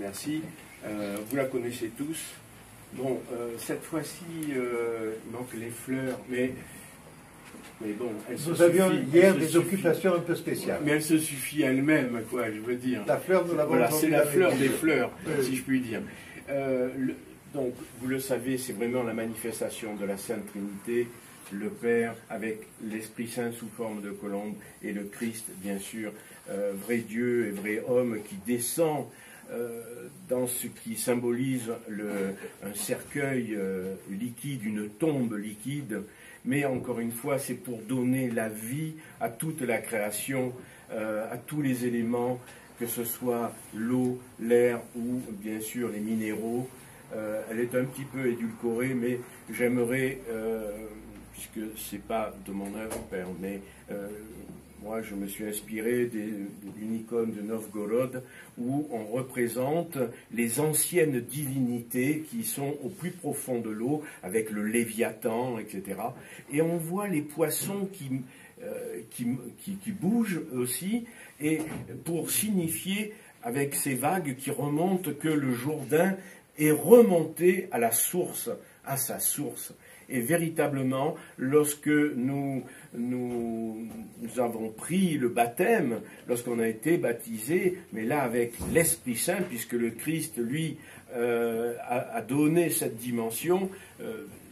merci. Vous la connaissez tous. Bon, cette fois-ci, il manque les fleurs, mais bon, nous avions hier des occupations un peu spéciales. Mais elle se suffit elle-même, quoi, je veux dire. La fleur, nous l'avons voilà, c'est la fleur des fleurs, oui. si je puis dire. Donc, vous le savez, c'est vraiment la manifestation de la Sainte Trinité, le Père avec l'Esprit Saint sous forme de colombe, et le Christ, bien sûr, vrai Dieu et vrai homme qui descend dans ce qui symbolise un cercueil liquide, une tombe liquide, mais encore une fois, c'est pour donner la vie à toute la création, à tous les éléments, que ce soit l'eau, l'air ou bien sûr les minéraux. Elle est un petit peu édulcorée, mais j'aimerais, puisque ce n'est pas de mon œuvre, Père, mais moi je me suis inspiré d'une icône de Novgorod où on représente les anciennes divinités qui sont au plus profond de l'eau, avec le Léviathan, etc. Et on voit les poissons qui bougent aussi, et pour signifier avec ces vagues qui remontent que le Jourdain est remonté à la source, à sa source. Et véritablement, lorsque nous avons pris le baptême, lorsqu'on a été baptisé, mais là avec l'Esprit Saint, puisque le Christ, lui, a donné cette dimension,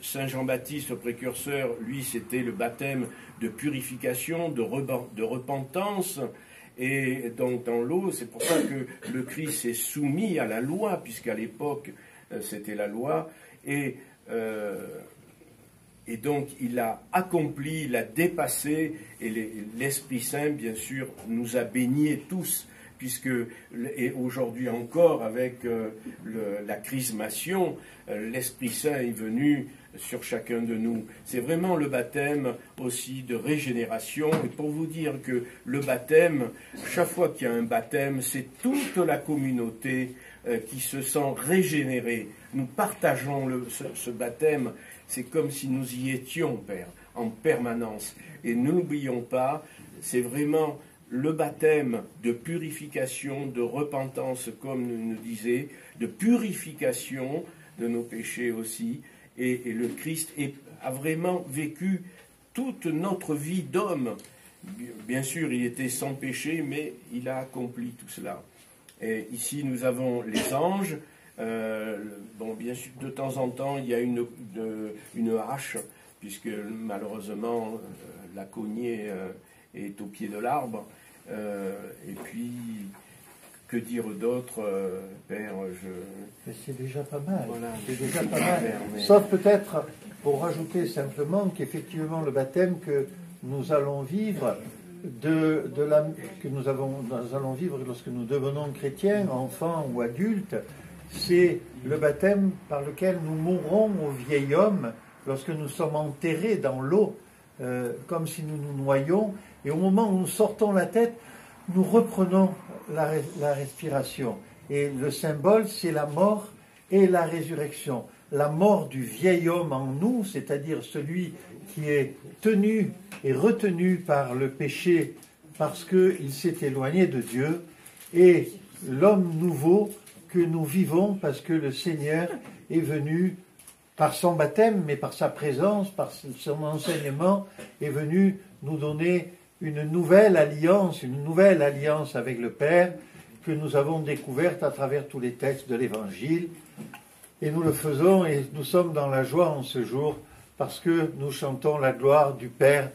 Saint Jean-Baptiste, le précurseur, lui, c'était le baptême de purification, de repentance. Et donc dans l'eau, c'est pour ça que le Christ s'est soumis à la loi, puisqu'à l'époque c'était la loi, et donc il a accompli, il a dépassé, et l'Esprit Saint, bien sûr, nous a baignés tous, puisque, et aujourd'hui encore, avec la chrismation, l'Esprit Saint est venu sur chacun de nous. C'est vraiment le baptême aussi de régénération. Et pour vous dire que le baptême, chaque fois qu'il y a un baptême, c'est toute la communauté qui se sent régénérée. Nous partageons ce baptême. C'est comme si nous y étions, Père, en permanence. Et ne l'oublions pas, c'est vraiment le baptême de purification, de repentance, comme nous disait, de purification de nos péchés aussi. Et le Christ a vraiment vécu toute notre vie d'homme. Bien sûr, il était sans péché, mais il a accompli tout cela. Et ici, nous avons les anges. Bon, bien sûr, de temps en temps, il y a une hache, puisque malheureusement, la cognée est au pied de l'arbre. Et puis, que dire d'autre, Père, c'est déjà pas mal. Voilà, c'est déjà pas mal. Père, mais... Sauf peut-être, pour rajouter simplement qu'effectivement le baptême que nous allons vivre, nous allons vivre lorsque nous devenons chrétiens, enfants ou adultes, c'est le baptême par lequel nous mourrons au vieil homme lorsque nous sommes enterrés dans l'eau, comme si nous nous noyions, et au moment où nous sortons la tête, nous reprenons la respiration. Et le symbole, c'est la mort et la résurrection. La mort du vieil homme en nous, c'est-à-dire celui qui est tenu et retenu par le péché parce qu'il s'est éloigné de Dieu, et l'homme nouveau que nous vivons parce que le Seigneur est venu par son baptême, mais par sa présence, par son enseignement, est venu nous donner une nouvelle alliance avec le Père que nous avons découverte à travers tous les textes de l'Évangile. Et nous le faisons et nous sommes dans la joie en ce jour parce que nous chantons la gloire du Père